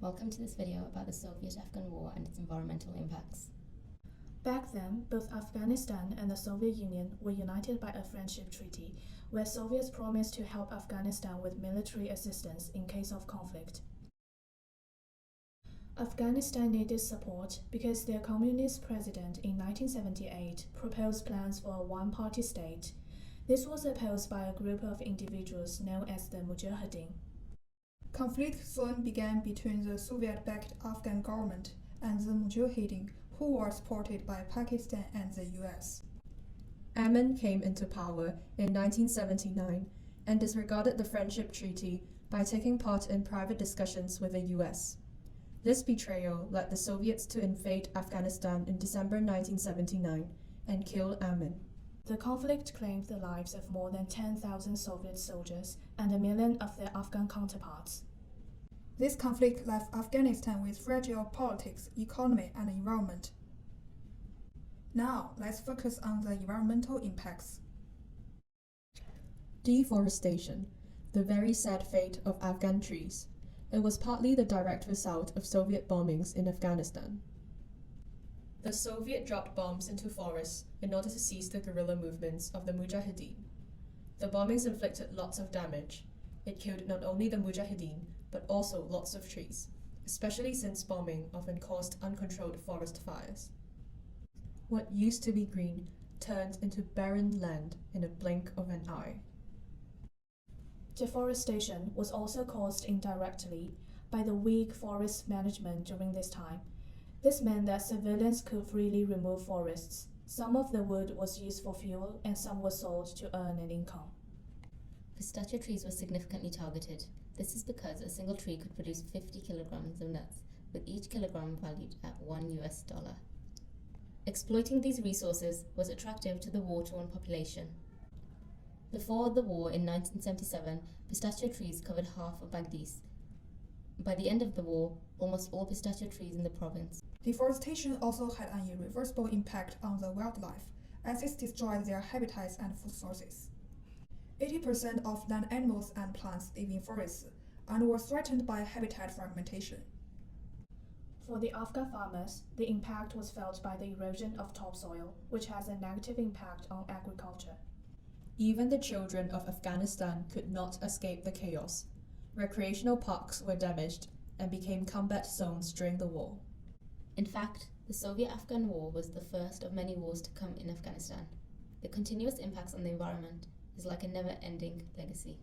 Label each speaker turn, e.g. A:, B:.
A: Welcome to this video about the Soviet-Afghan War and its environmental impacts.
B: Back then, both Afghanistan and the Soviet Union were united by a friendship treaty, where Soviets promised to help Afghanistan with military assistance in case of conflict. Afghanistan needed support because their communist president in 1978 proposed plans for a one-party state. This was opposed by a group of individuals known as the Mujahideen.
C: Conflict soon began between the Soviet-backed Afghan government and the Mujahideen, who were supported by Pakistan and the US.
D: Amin came into power in 1979 and disregarded the friendship treaty by taking part in private discussions with the US. This betrayal led the Soviets to invade Afghanistan in December 1979 and kill Amin.
B: The conflict claimed the lives of more than 10,000 Soviet soldiers and 1 million of their Afghan counterparts.
C: This conflict left Afghanistan with fragile politics, economy, and environment. Now, let's focus on the environmental impacts.
D: Deforestation, the very sad fate of Afghan trees. It was partly the direct result of Soviet bombings in Afghanistan. The Soviet dropped bombs into forests in order to seize the guerrilla movements of the Mujahideen. The bombings inflicted lots of damage. It killed not only the Mujahideen, but also lots of trees, especially since bombing often caused uncontrolled forest fires. What used to be green turned into barren land in a blink of an eye.
B: Deforestation was also caused indirectly by the weak forest management during this time. This meant that civilians could freely remove forests. Some of the wood was used for fuel and some was sold to earn an income.
A: Pistachio trees were significantly targeted. This is because a single tree could produce 50 kilograms of nuts, with each kilogram valued at $1. Exploiting these resources was attractive to the war-torn population. Before the war in 1977, pistachio trees covered half of Baghdad. By the end of the war, almost all pistachio trees in the province.
C: Deforestation also had an irreversible impact on the wildlife, as it destroyed their habitats and food sources. 80% of land animals and plants live in forests and were threatened by habitat fragmentation.
B: For the Afghan farmers, the impact was felt by the erosion of topsoil, which has a negative impact on agriculture.
D: Even the children of Afghanistan could not escape the chaos. Recreational parks were damaged and became combat zones during the war.
A: In fact, the Soviet-Afghan War was the first of many wars to come in Afghanistan. The continuous impacts on the environment is like a never-ending legacy.